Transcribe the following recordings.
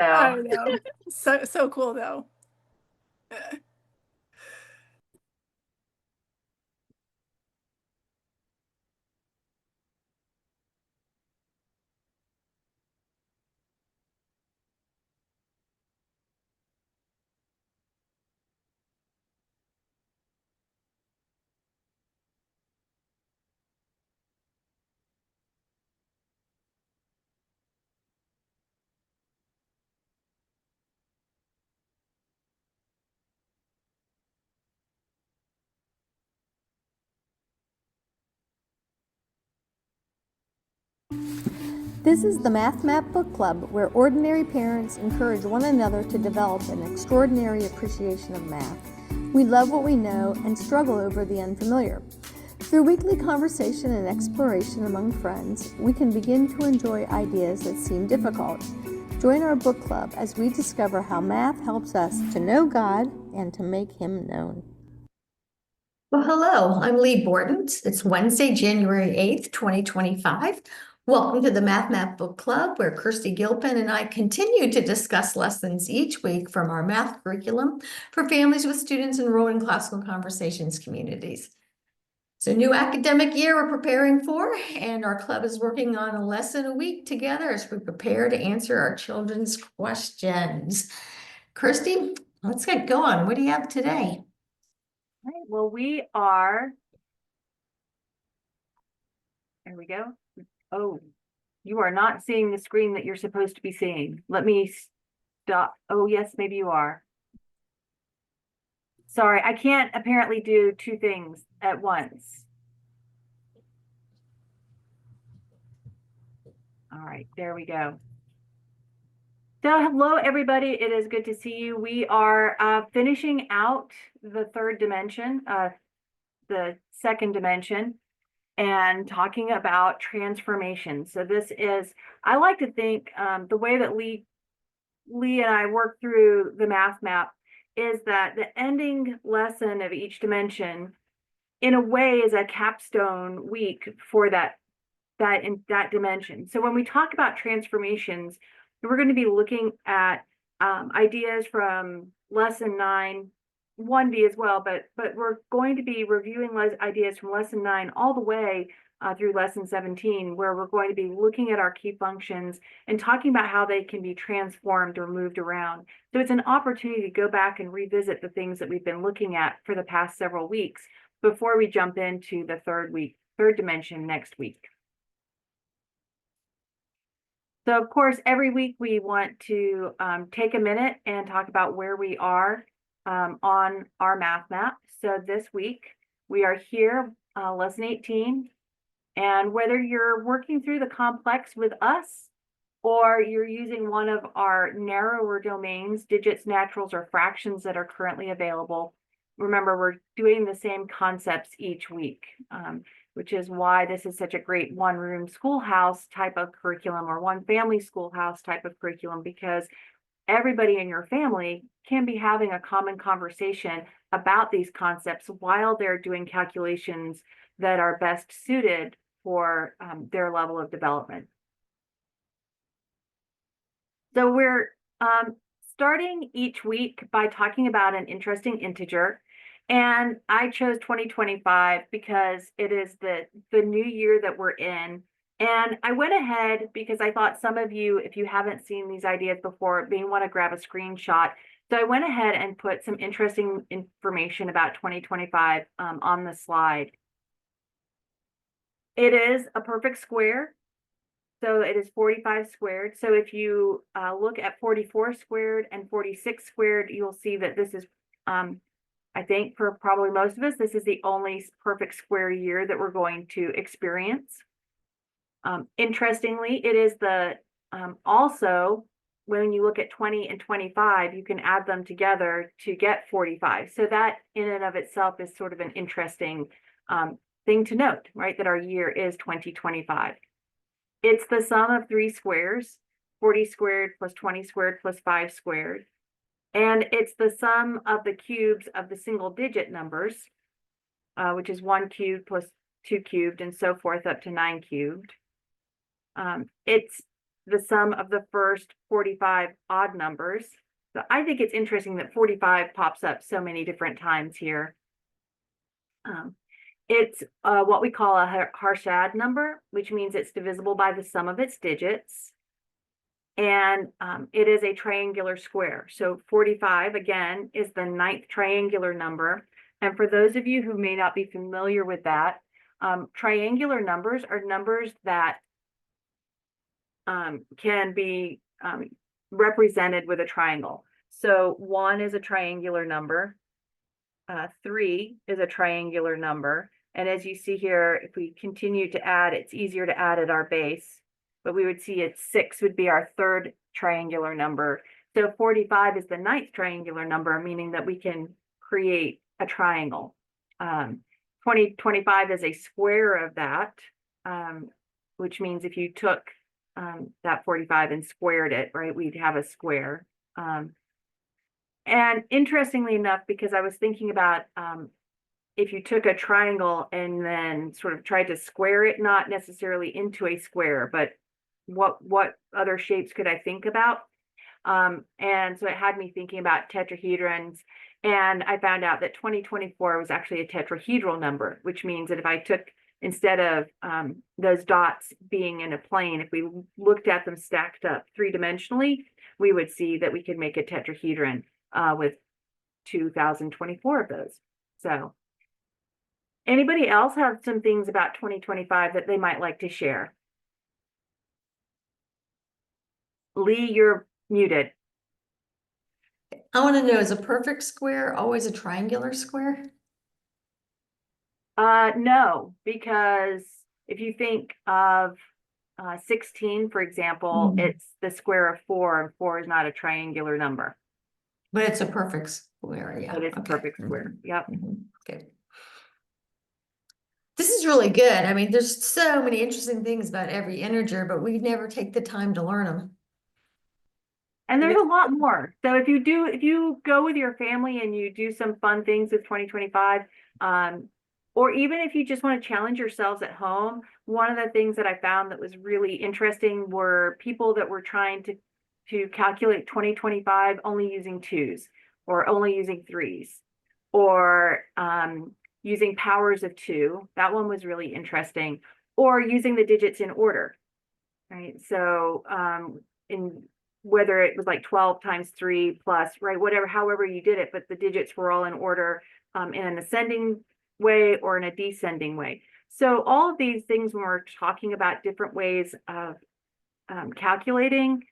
I So know. So cool though. This is the Math Map Book Club, where ordinary parents encourage one another to develop an extraordinary appreciation of math. We love what we know and struggle over the unfamiliar. Through weekly conversation and exploration among friends, we can begin to enjoy ideas that seem difficult. Join our book club as we discover how math helps us to know God and to make Him known. Well, hello, I'm Lee Borton. It's Wednesday, January 8th, 2025. Welcome to the Math Map Book Club, where Kirsty Gilpin and I continue to discuss lessons each week from our math curriculum for families with students enrolled in classical conversations communities. It's a new academic year we're preparing for, and our club is working on a lesson a week together as we prepare to answer our children's questions. Kirsty, let's get going. What do you have today? All right, well, there we go. Oh, you are not seeing the screen that you're supposed to be seeing. Let me stop. Oh, yes, maybe you are. Sorry, I can't apparently do two things at once. All right, there we go. So hello, everybody. It is good to see you. We are finishing out the third dimension, the second dimension, and talking about transformation. So this is, I like to think the way that Lee and I work through the math map is that the ending lesson of each dimension, in a way, is a capstone week for that dimension. So when we talk about transformations, we're going to be looking at ideas from lesson 9, 1B as well, but we're going to be reviewing ideas from lesson 9 all the way through lesson 17, where we're going to be looking at our key functions and talking about how they can be transformed or moved around. So it's an opportunity to go back and revisit the things that we've been looking at for the past several weeks before we jump into the third dimension next week. So of course, every week we want to take a minute and talk about where we are on our math map. So this week we are here, lesson 18, and whether you're working through the complex with us or you're using one of our narrower domains, digits, naturals, or fractions that are currently available, remember we're doing the same concepts each week. Which is why this is such a great one-room schoolhouse type of curriculum or one family schoolhouse type of curriculum, because everybody in your family can be having a common conversation about these concepts while they're doing calculations that are best suited for their level of development. So we're starting each week by talking about an interesting integer. And I chose 2025 because it is the new year that we're in. And I went ahead because I thought some of you, if you haven't seen these ideas before, may want to grab a screenshot. So I went ahead and put some interesting information about 2025 on the slide. It is a perfect square. So it is 45 squared. So if you look at 44 squared and 46 squared, you'll see that this is I think for probably most of us, this is the only perfect square year that we're going to experience. Interestingly, it is the also when you look at 20 and 25, you can add them together to get 45. So that in and of itself is sort of an interesting thing to note, right? That our year is 2025. It's the sum of 3 squares, 40 squared plus 20 squared plus 5 squared. And it's the sum of the cubes of the single digit numbers, which is 1 cubed plus 2 cubed and so forth up to 9 cubed. It's the sum of the first 45 odd numbers. So I think it's interesting that 45 pops up so many different times here. It's what we call a Harshad number, which means it's divisible by the sum of its digits. And it is a triangular square. So 45, again, is the 9th triangular number. And for those of you who may not be familiar with that, triangular numbers are numbers that can be represented with a triangle. So 1 is a triangular number. 3 is a triangular number. And as you see here, if we continue to add, it's easier to add at our base, but we would see 6 would be our 3rd triangular number. So 45 is the 9th triangular number, meaning that we can create a triangle. 25 is a square of that, which means if you took that 45 and squared it, right, we'd have a square. And interestingly enough, because I was thinking about if you took a triangle and then sort of tried to square it, not necessarily into a square, but what other shapes could I think about? And so it had me thinking about tetrahedrons, and I found out that 2024 was actually a tetrahedral number, which means that if I took, instead of those dots being in a plane, if we looked at them stacked up 3-dimensionally, we would see that we could make a tetrahedron with 2024 of those. So anybody else have some things about 2025 that they might like to share? Lee, you're muted. I want to know, is a perfect square always a triangular square? No, because if you think of 16, for example, it's the square of 4, and 4 is not a triangular number. But it's a perfect square, yeah. But it's a okay. perfect square. Yep. Okay. This is really good. I mean, there's so many interesting things about every integer, but we never take the time to learn them. And there's a lot more. So if you go with your family and you do some fun things with 2025, or even if you just want to challenge yourselves at home, one of the things that I found that was really interesting were people that were trying to calculate 2025 only using 2s, or only using 3s, or using powers of 2. That one was really interesting. Or using the digits in order, right? So in whether it was like 12 times 3 plus, right, whatever, however you did it, but the digits were all in order in an ascending way or in a descending way. So all of these things, when we're talking about different ways of calculating,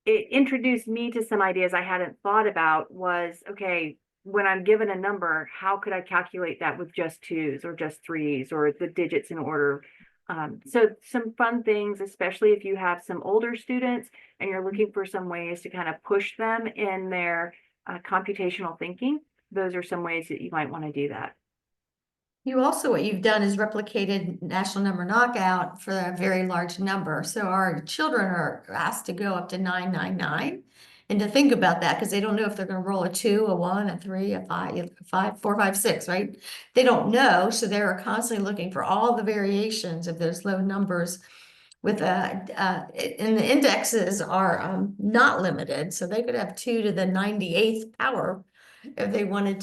it introduced me to some ideas I hadn't thought about. Was, okay, when I'm given a number, how could I calculate that with just 2s or just 3s or the digits in order? So some fun things, especially if you have some older students and you're looking for some ways to kind of push them in their computational thinking, those are some ways that you might want to do that. You also, what you've done is replicated national number knockout for a very large number. So our children are asked to go up to 999 and to think about that, because they don't know if they're going to roll a 2, a 1, a 3, a 5, 4, 5, 6, right? They don't know. So they're constantly looking for all the variations of those low numbers with and the indexes are not limited. So they could have 2 to the 98th power if they wanted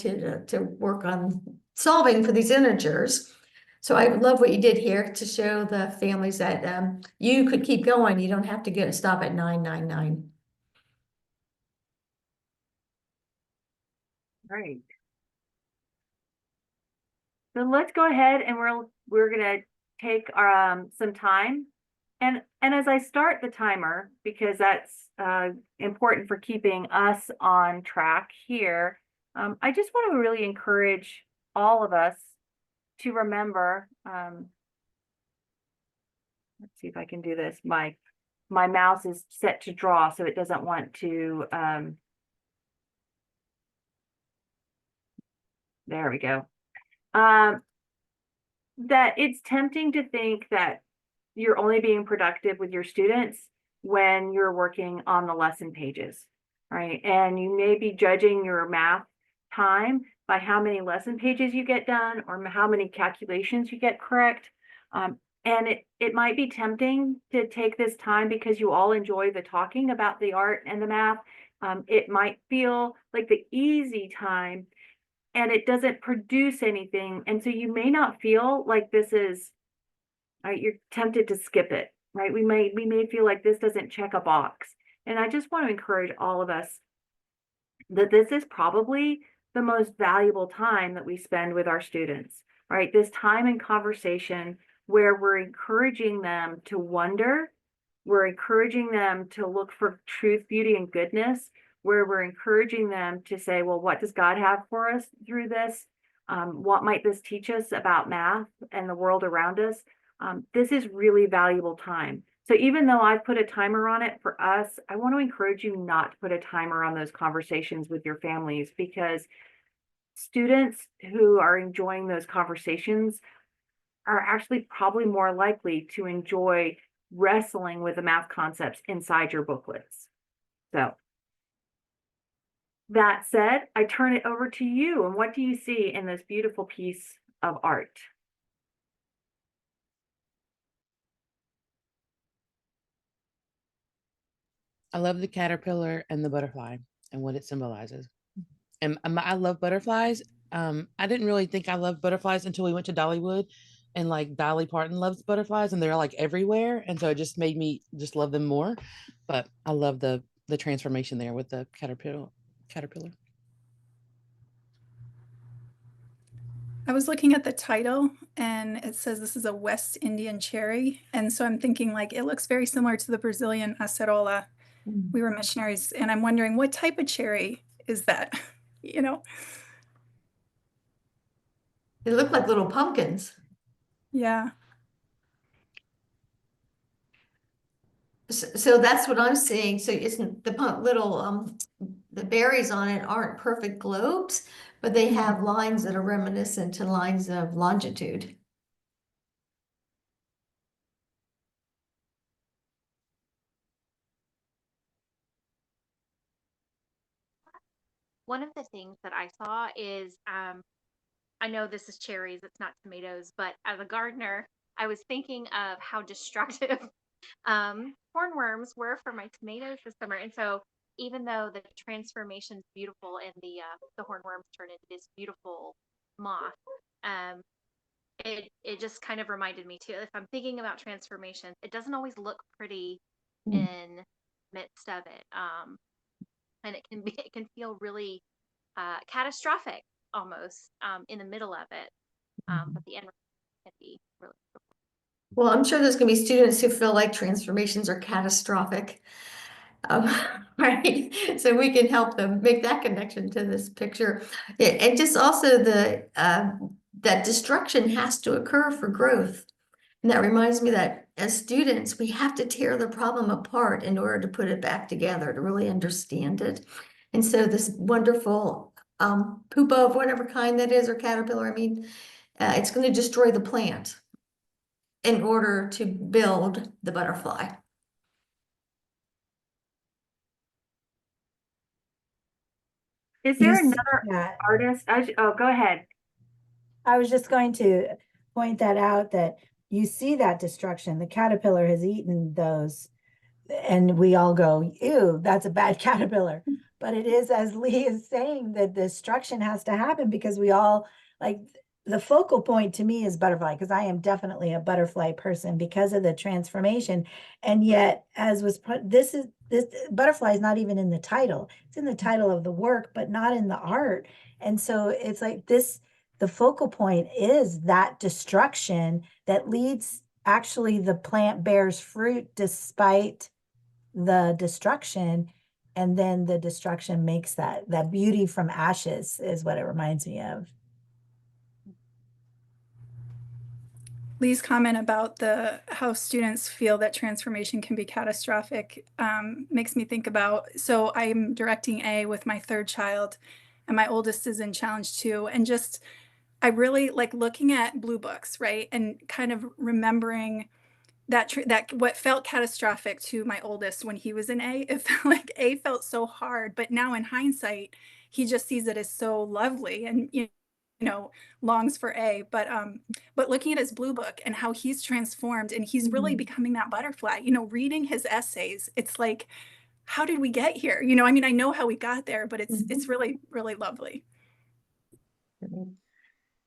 to work on solving for these integers. So I love what you did here to show the families that you could keep going. You don't have to stop at 999. Right. So let's go ahead and we're gonna take our some time. And as I start the timer, because that's important for keeping us on track here, I just want to really encourage all of us to remember, let's see if I can do this. My mouse is set to draw, so it doesn't want to, there we go. That it's tempting to think that you're only being productive with your students when you're working on the lesson pages, right? And you may be judging your math time by how many lesson pages you get done or how many calculations you get correct. And it might be tempting to take this time because you all enjoy the talking about the art and the math. It might feel like the easy time and it doesn't produce anything. And so you may not feel like this is, right, you're tempted to skip it, right? We may feel like this doesn't check a box. And I just want to encourage all of us that this is probably the most valuable time that we spend with our students, right? This time in conversation where we're encouraging them to wonder, we're encouraging them to look for truth, beauty, and goodness, where we're encouraging them to say, well, what does God have for us through this? What might this teach us about math and the world around us? This is really valuable time. So even though I've put a timer on it for us, I want to encourage you not to put a timer on those conversations with your families, because students who are enjoying those conversations are actually probably more likely to enjoy wrestling with the math concepts inside your booklets. So that said, I turn it over to you. And what do you see in this beautiful piece of art? I love the caterpillar and the butterfly and what it symbolizes. And I love butterflies. I didn't really think I loved butterflies until we went to Dollywood, and like Dolly Parton loves butterflies, and they're like everywhere, and so it just made me just love them more. But I love the transformation there with the caterpillar. I was looking at the title and it says this is a West Indian cherry. And so I'm thinking like it looks very similar to the Brazilian acerola. We were missionaries, and I'm wondering what type of cherry is that? You know? They look like little pumpkins. Yeah. So that's what I'm seeing. So isn't the berries on it aren't perfect globes, but they have lines that are reminiscent to lines of longitude. One of the things that I saw is, I know this is cherries, it's not tomatoes, but as a gardener, I was thinking of how destructive hornworms were for my tomatoes this summer. And so even though the transformation's beautiful and the hornworms turn into this beautiful moth, um, it just kind of reminded me too, if I'm thinking about transformation, it doesn't always look pretty in midst of it. And it can feel really catastrophic almost in the middle of it. But the end can be really beautiful. Well, I'm sure there's going to be students who feel like transformations are catastrophic. Right. So we can help them make that connection to this picture. And just also that destruction has to occur for growth. And that reminds me that as students, we have to tear the problem apart in order to put it back together, to really understand it. And so this wonderful pupa of whatever kind that is, or caterpillar, I mean, it's going to destroy the plant in order to build the butterfly. Is there You see another that. artist? Oh, go ahead. I was just going to point that out, that you see that destruction. The caterpillar has eaten those, and we all go, ew, that's a bad caterpillar. But it is, as Lee is saying, that destruction has to happen because we all, like, the focal point to me is butterfly, because I am definitely a butterfly person because of the transformation. And yet, as was put, this butterfly is not even in the title. It's in the title of the work, but not in the art. And so it's like this, the focal point is that destruction that leads, actually the plant bears fruit despite the destruction, and then the destruction makes that beauty from ashes is what it reminds me of. Lee's comment about how students feel that transformation can be catastrophic makes me think about, so I'm directing A with my third child, and my oldest is in challenge 2, and just I really like looking at blue books, right, and kind of remembering that what felt catastrophic to my oldest when he was in A, it felt like A felt so hard, but now in hindsight, he just sees it as so lovely, and you longs for A, but looking at his blue book and how he's transformed and he's really becoming that butterfly, reading his essays, it's like, how did we get here? I mean, I know how we got there, but it's really, really lovely.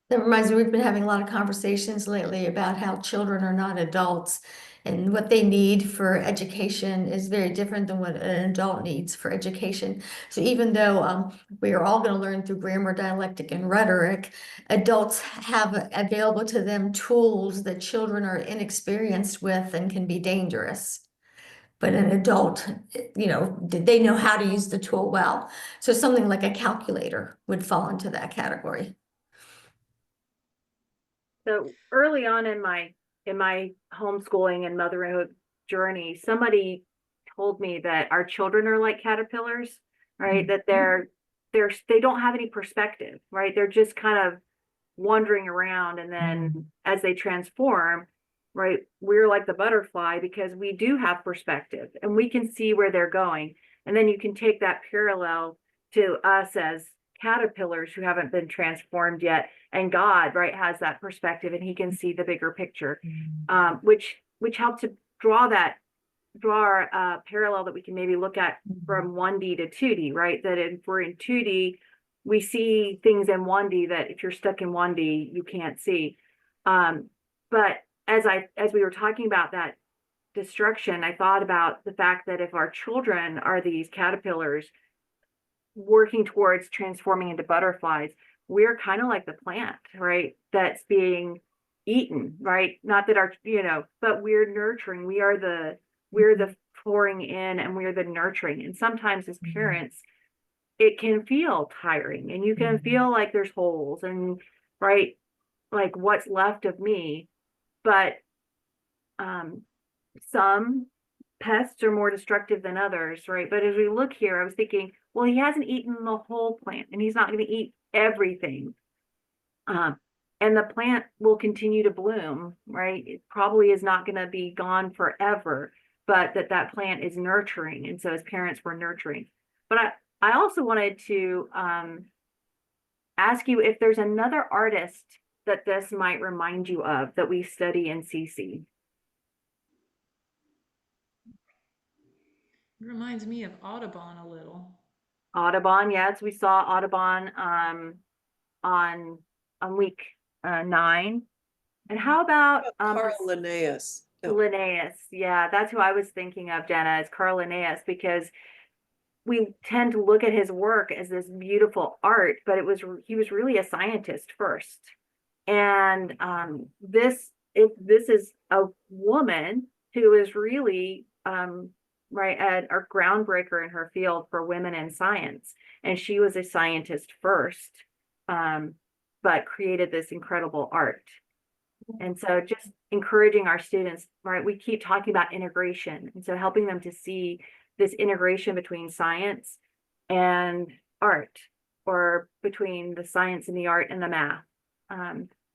That reminds me, we've been having a lot of conversations lately about how children are not adults, and what they need for education is very different than what an adult needs for education. So even though we are all going to learn through grammar, dialectic, and rhetoric, adults have available to them tools that children are inexperienced with and can be dangerous. But an adult, they know how to use the tool well. So something like a calculator would fall into that category. So early on in my homeschooling and motherhood journey, somebody told me that our children are like caterpillars, right? That they don't have any perspective, right? They're just kind of wandering around, and then as they transform, right, we're like the butterfly because we do have perspective and we can see where they're going. And then you can take that parallel to us as caterpillars who haven't been transformed yet, and God, right, has that perspective and he can see the bigger picture, which helped to draw our parallel that we can maybe look at from 1D to 2D, right? That if we're in 2D, we see things in 1D that if you're stuck in 1D, you can't see. But as we were talking about that destruction, I thought about the fact that if our children are these caterpillars working towards transforming into butterflies, we're kind of like the plant, right? That's being eaten, right? Not that but we're nurturing. We're the pouring in, and we're the nurturing. And sometimes as parents, it can feel tiring, and you can feel like there's holes and, right, like what's left of me. But some pests are more destructive than others, right? But as we look here, I was thinking, well, he hasn't eaten the whole plant, and he's not going to eat everything. And the plant will continue to bloom, right? It probably is not going to be gone forever, but that plant is nurturing. And so as parents, we're nurturing. But I also wanted to ask you if there's another artist that this might remind you of that we study in CC. It reminds me of Audubon a little. Audubon, yes, we saw Audubon on week 9. And how about Carl Linnaeus? No. Linnaeus? Yeah, that's who I was thinking of, Jenna, is Carl Linnaeus, because we tend to look at his work as this beautiful art, but he was really a scientist first. And this is a woman who is really right at a groundbreaker in her field for women in science, and she was a scientist first, but created this incredible art. And so just encouraging our students, right, we keep talking about integration, and so helping them to see this integration between science and art, or between the science and the art and the math,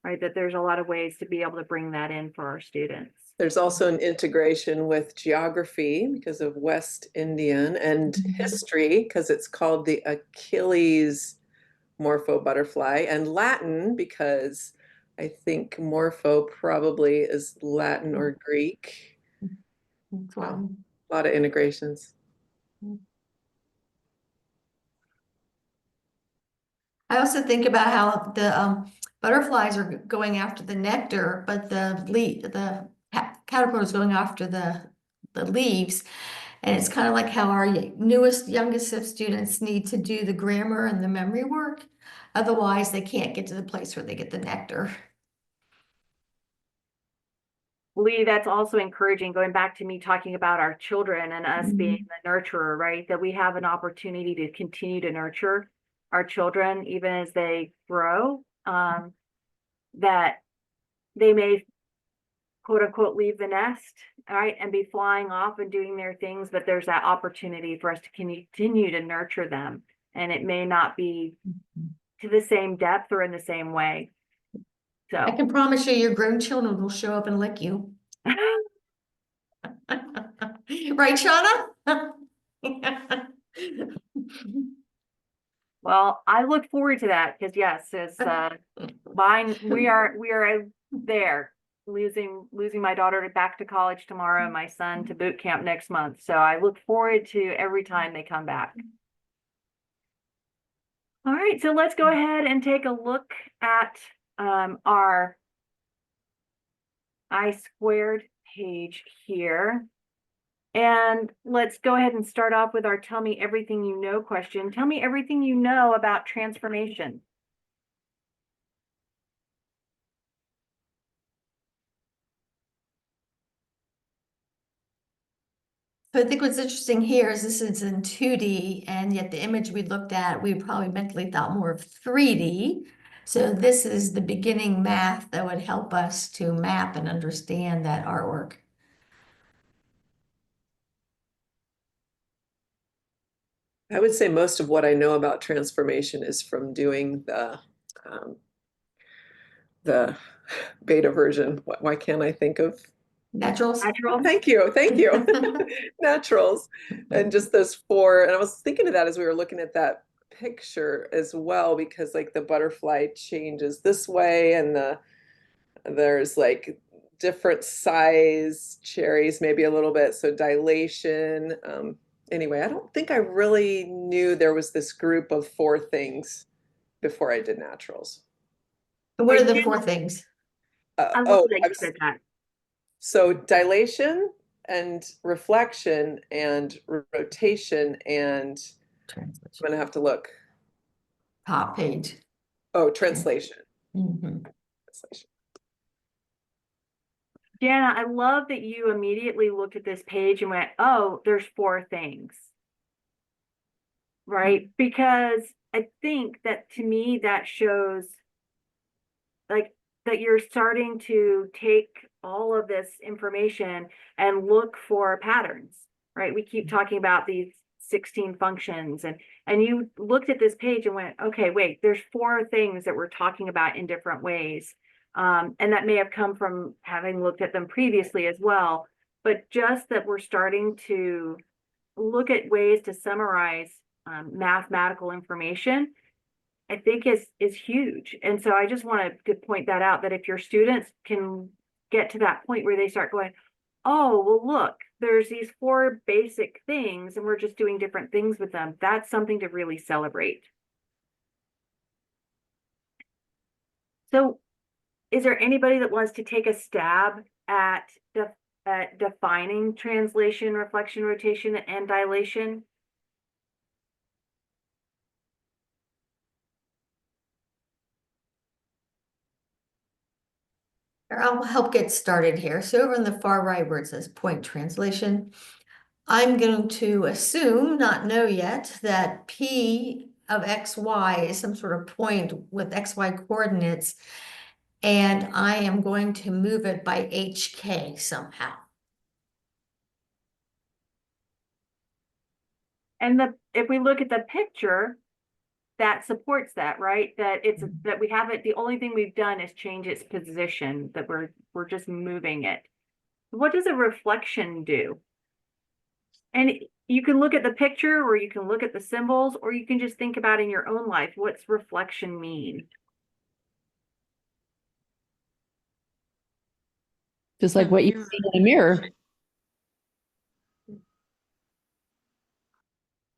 right, that there's a lot of ways to be able to bring that in for our students. There's also an integration with geography because of West Indian, and history because it's called the Achilles morpho butterfly, and Latin because I think morpho probably is Latin or Greek. Wow. A lot of integrations. I also think about how the butterflies are going after the nectar, but the caterpillar is going after the leaves. And it's kind of like how our youngest of students need to do the grammar and the memory work. Otherwise, they can't get to the place where they get the nectar. Lee, that's also encouraging, going back to me talking about our children and us being the nurturer, right? That we have an opportunity to continue to nurture our children even as they grow, that they may quote unquote leave the nest, right, and be flying off and doing their things, but there's that opportunity for us to continue to nurture them, and it may not be to the same depth or in the same way. So I can promise you your grown children will show up and lick you. Right, Shauna? Well, I look forward to that because yes, it's mine. We are there losing my daughter back to college tomorrow and my son to boot camp next month. So I look forward to every time they come back. All right, so let's go ahead and take a look at our I² page here. And let's go ahead and start off with our tell me everything you know question. Tell me everything you know about transformation. So I think what's interesting here is this is in 2D, and yet the image we looked at, we probably mentally thought more of 3D. So this is the beginning math that would help us to map and understand that artwork. I would say most of what I know about transformation is from doing the beta version. Why can't I think of? Naturals? Natural. Thank you. Naturals. And just those four. And I was thinking of that as we were looking at that picture as well, because like the butterfly changes this way, and there's like different size cherries, maybe a little bit. So dilation. Anyway, I don't think I really knew there was this group of four things before I did naturals. What are the 4 things? I love that you said that. So dilation and reflection and rotation, and I'm gonna have to look. Top page. Oh, translation. Mhm. Translation. Jana, I love that you immediately looked at this page and went, oh, there's 4 things. Right? Because I think that to me, that shows like that you're starting to take all of this information and look for patterns, right? We keep talking about these 16 functions, and you looked at this page and went, okay, wait, there's 4 things that we're talking about in different ways. And that may have come from having looked at them previously as well, but just that we're starting to look at ways to summarize mathematical information, I think is huge. And so I just wanted to point that out, that if your students can get to that point where they start going, oh, well, look, there's these 4 basic things and we're just doing different things with them, that's something to really celebrate. So is there anybody that wants to take a stab at defining translation, reflection, rotation, and dilation? I'll help get started here. So over on the far right where it says point translation, I'm going to assume, not know yet, that P of XY is some sort of point with XY coordinates, and I am going to move it by HK somehow. And if we look at the picture, that supports that, right? That it's that we haven't, the only thing we've done is change its position, that we're just moving it. What does a reflection do? And you can look at the picture, or you can look at the symbols, or you can just think about in your own life, what's reflection mean? Just like what you see in a mirror.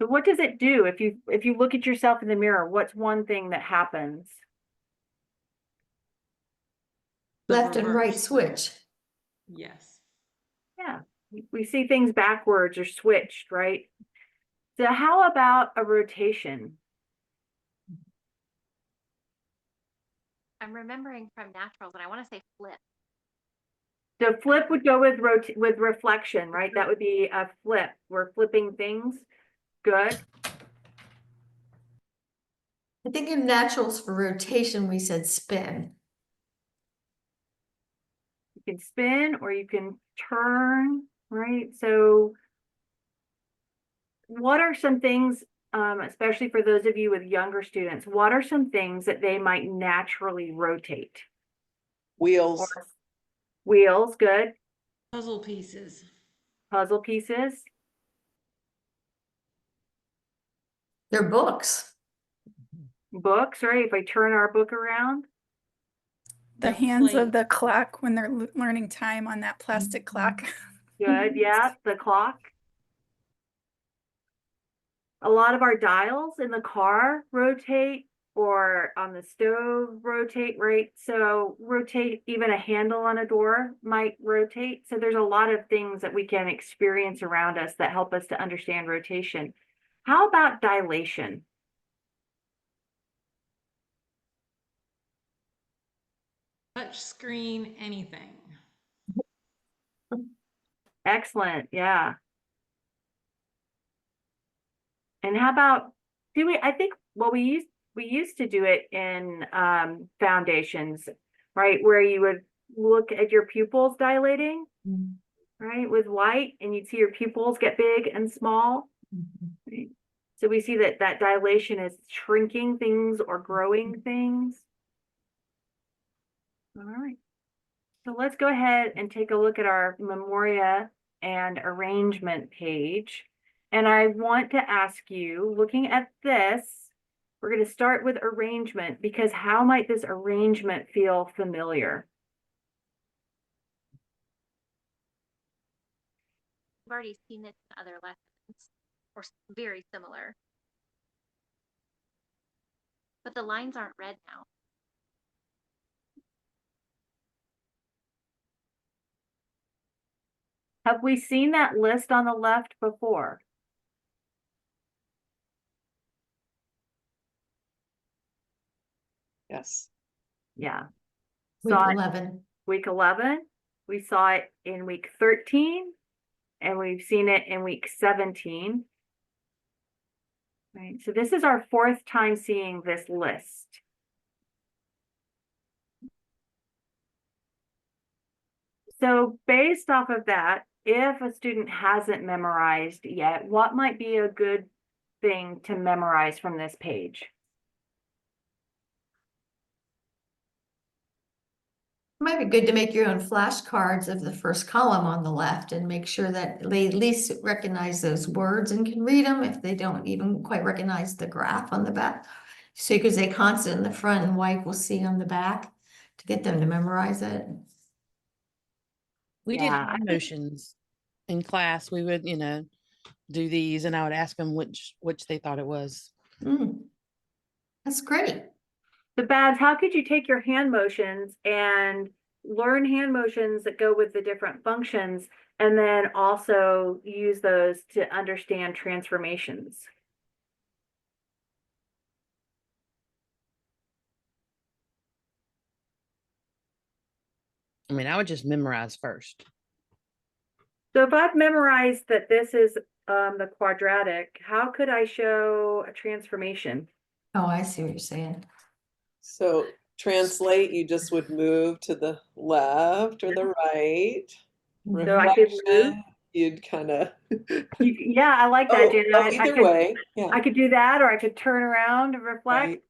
So what does it do if you look at yourself in the mirror? What's one thing that happens? Left and right reverse. switch. Yes. Yeah, we see things backwards or switched, right? So how about a rotation? I'm remembering from naturals, and I want to say flip. So flip would go with reflection, right? That would be a flip. We're flipping things. Good. I think in naturals for rotation, we said spin. You can spin or you can turn, right? So what are some things, especially for those of you with younger students, what are some things that they might naturally rotate? Wheels. Wheels, good. Puzzle pieces. Puzzle pieces. They're books. books, right? If I turn our book around, The The hands of plate. the clock when they're learning time on that plastic clock. good, yeah, the clock. A lot of our dials in the car rotate or on the stove rotate, right? So rotate, even a handle on a door might rotate. So there's a lot of things that we can experience around us that help us to understand rotation. How about dilation? Touch screen, anything. Excellent, yeah. And how about, I think, well, we used to do it in foundations, right? Where you would look at your pupils dilating, right, with light, and you'd see your pupils get big and small. Right? So we see that that dilation is shrinking things or growing things. All right. So let's go ahead and take a look at our Memoria and arrangement page. And I want to ask you, looking at this, we're going to start with arrangement, because how might this arrangement feel familiar? We've already seen it in other lessons, or very similar. But the lines aren't red now. Have we seen that list on the left before? Yes. Yeah. Week Saw it 11. week 11. We saw it in week 13, and we've seen it in week 17. Right. So this is our fourth time seeing this list. So based off of that, if a student hasn't memorized yet, what might be a good thing to memorize from this page? It might be good to make your own flashcards of the first column on the left and make sure that they at least recognize those words and can read them if they don't even quite recognize the graph on the back. So you could say constant in the front and y equals c on the back to get them to memorize it. We did Yeah, hand motions in class. We would, do these, and I would ask them which they thought it was. Mm. That's great. the Babs, how could you take your hand motions and learn hand motions that go with the different functions, and then also use those to understand transformations? I mean, I would just memorize first. So if I've memorized that this is the quadratic, how could I show a transformation? Oh, I see what you're saying. So translate, you just would move to the left or the right. So I could move. Reflection, you'd kind of. Yeah, I like that, Jen. Either way, yeah. I could do that, or I could turn around and reflect. Right.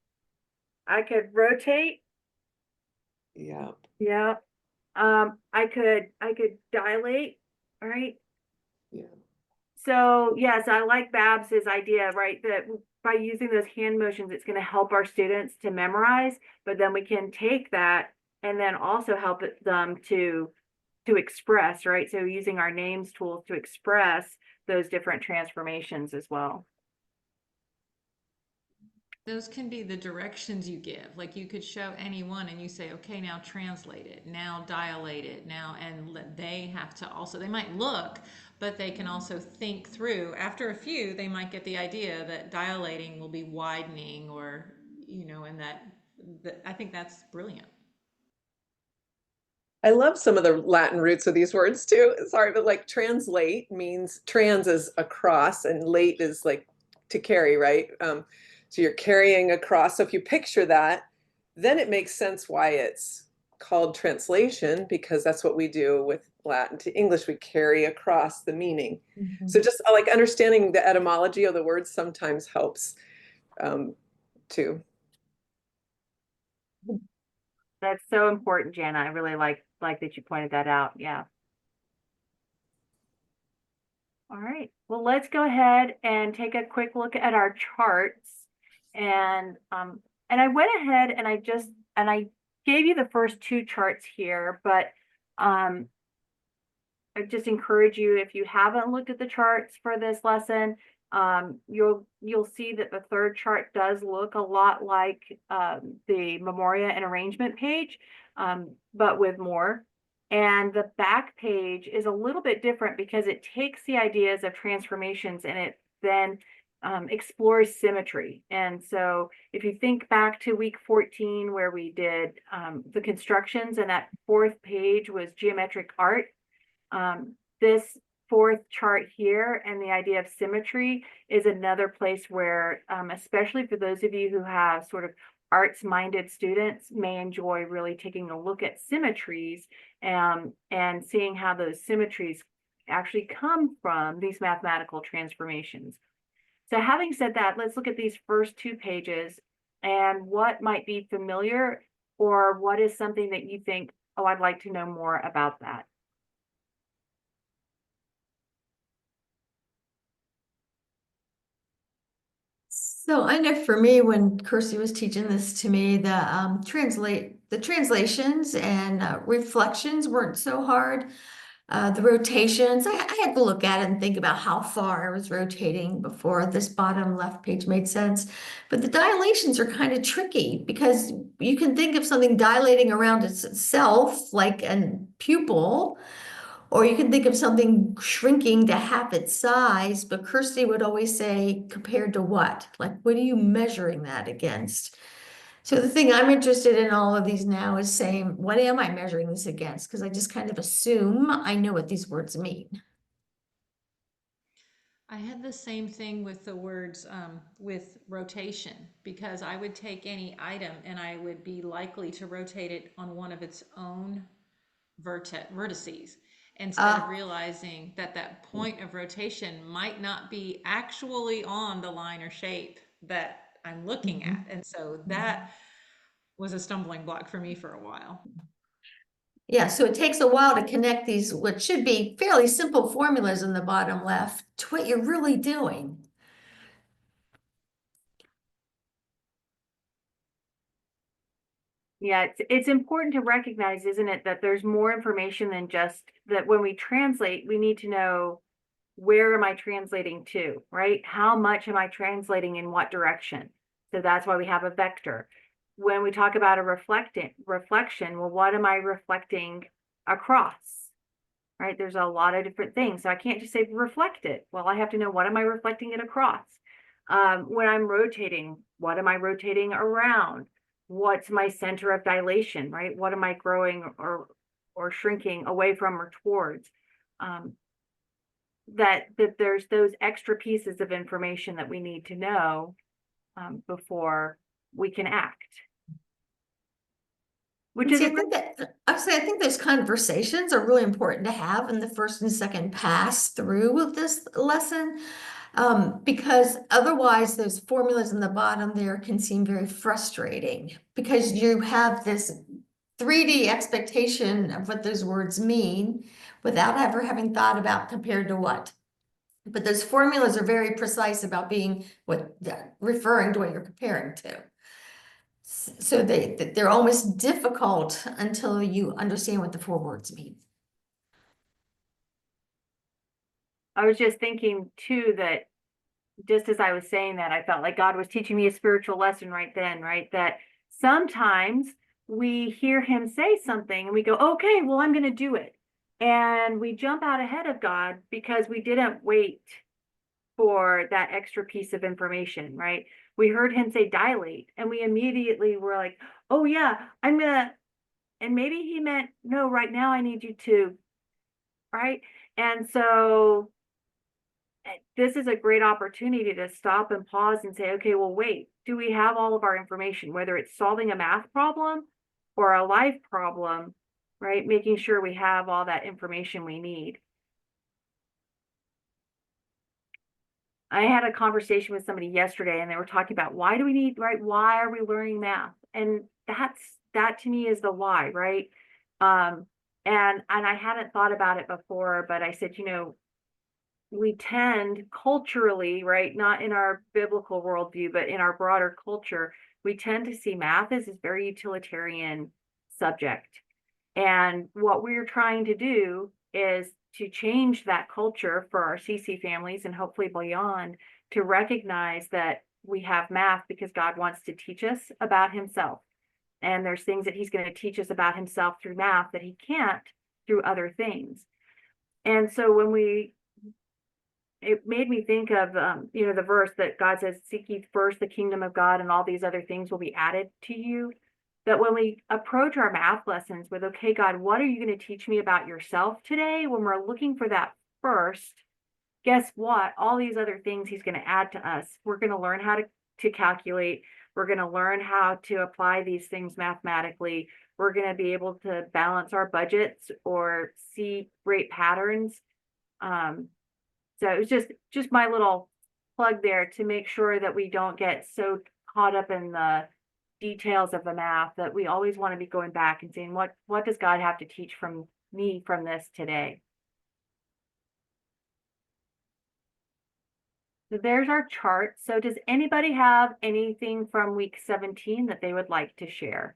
I could rotate. Yeah. Yeah. I could dilate, right? Yeah. So yes, I like Babs's idea, right? That by using those hand motions, it's going to help our students to memorize, but then we can take that and then also help them to express, right? So using our names tools to express those different transformations as well. Those can be the directions you give. Like you could show anyone and you say, okay, now translate it, now dilate it, now, and they have to also, they might look, but they can also think through. After a few, they might get the idea that dilating will be widening, or, and that I think that's brilliant. I love some of the Latin roots of these words too. Sorry, but like translate means trans is across and late is like to carry, right? So you're carrying across. So if you picture that, then it makes sense why it's called translation, because that's what we do with Latin to English. We carry across the meaning. So just like understanding the etymology of the words sometimes helps too. That's so important, Jana. I really like that you pointed that out. Yeah. All right. Well, let's go ahead and take a quick look at our charts. And And I went ahead and I gave you the first two charts here, but I just encourage you, if you haven't looked at the charts for this lesson, you'll see that the third chart does look a lot like the Memoria and arrangement page, but with more. And the back page is a little bit different because it takes the ideas of transformations and it then explores symmetry. And so if you think back to week 14 where we did the constructions, and that fourth page was geometric art, this fourth chart here and the idea of symmetry is another place where, especially for those of you who have sort of arts-minded students, may enjoy really taking a look at symmetries and seeing how those symmetries actually come from these mathematical transformations. So having said that, let's look at these first two pages and what might be familiar or what is something that you think, oh, I'd like to know more about that. So I know for me, when Kirsty was teaching this to me, the translations and reflections weren't so hard. The rotations, I had to look at it and think about how far I was rotating before this bottom left page made sense. But the dilations are kind of tricky because you can think of something dilating around itself, like a pupil, or you can think of something shrinking to half its size, but Kirsty would always say, compared to what? Like, what are you measuring that against? So the thing I'm interested in all of these now is saying, what am I measuring this against? Because I just kind of assume I know what these words mean. I had the same thing with the words with rotation, because I would take any item and I would be likely to rotate it on one of its own vertices, instead of realizing that that point of rotation might not be actually on the line or shape that I'm looking at. And so that was a stumbling block for me for a while. Yeah, so it takes a while to connect these, what should be fairly simple formulas in the bottom left, to what you're really doing. Yeah, it's important to recognize, isn't it, that there's more information than just that. When we translate, we need to know, where am I translating to, right? How much am I translating in what direction? So that's why we have a vector. When we talk about a reflection, well, what am I reflecting across? Right? There's a lot of different things. So I can't just say reflect it. Well, I have to know, what am I reflecting it across? When I'm rotating, what am I rotating around? What's my center of dilation, right? What am I growing or shrinking away from or towards? That there's those extra pieces of information that we need to know before we can act. Which is See, I think those conversations are really important to have in the first and second pass through of this lesson. Because otherwise those formulas in the bottom there can seem very frustrating because you have this 3D expectation of what those words mean without ever having thought about compared to what. But those formulas are very precise about being referring to what you're comparing to. So they're almost difficult until you understand what the four words mean. I was just thinking too that just as I was saying that, I felt like God was teaching me a spiritual lesson right then, right? That sometimes we hear him say something and we go, okay, well, I'm going to do it. And we jump out ahead of God because we didn't wait for that extra piece of information, right? We heard him say dilate and we immediately were like, oh yeah, I'm gonna, and maybe he meant, no, right now I need you to, right? And so this is a great opportunity to stop and pause and say, okay, well, wait, do we have all of our information, whether it's solving a math problem or a life problem, right? Making sure we have all that information we need. I had a conversation with somebody yesterday and they were talking about, why do we need, right? Why are we learning math? And that to me is the why, right? And I hadn't thought about it before, but I said, we tend culturally, right, not in our biblical worldview, but in our broader culture, we tend to see math as this very utilitarian subject. And what we're trying to do is to change that culture for our CC families and hopefully beyond, to recognize that we have math because God wants to teach us about himself. And there's things that he's going to teach us about himself through math that he can't through other things. And so it made me think of, the verse that God says, seek ye first the kingdom of God and all these other things will be added to you. That when we approach our math lessons with, okay, God, what are you going to teach me about yourself today? When we're looking for that first, guess what? All these other things he's going to add to us. We're going to learn how to calculate. We're going to learn how to apply these things mathematically. We're going to be able to balance our budgets or see great patterns. So it was just my little plug there to make sure that we don't get so caught up in the details of the math that we always want to be going back and saying, what does God have to teach from me from this today? So there's our chart. So does anybody have anything from week 17 that they would like to share?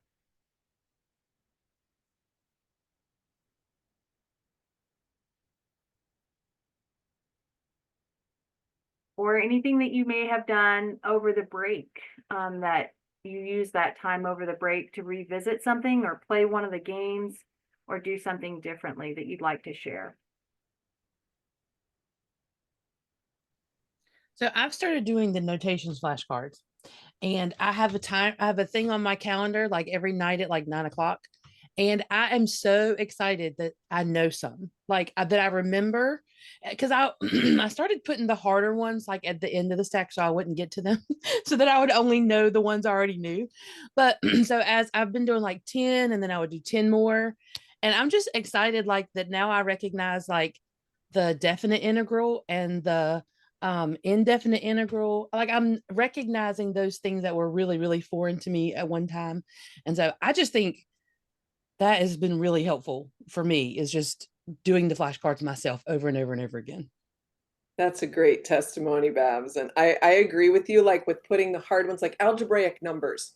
Or anything that you may have done over the break, that you use that time over the break to revisit something or play one of the games or do something differently that you'd like to share? So I've started doing the notations flashcards, and I have a thing on my calendar like every night at like 9 o'clock. And I am so excited that I know some that I remember, because I I started putting the harder ones like at the end of the stack so I wouldn't get to them, so that I would only know the ones I already knew. But so as I've been doing like 10, and then I would do 10 more, and I'm just excited like that now I recognize like the definite integral and the indefinite integral. Like I'm recognizing those things that were really, really foreign to me at one time. And so I just think that has been really helpful for me, is just doing the flashcards myself over and over and over again. That's a great testimony, Babs. And I agree with you, like with putting the hard ones like algebraic numbers.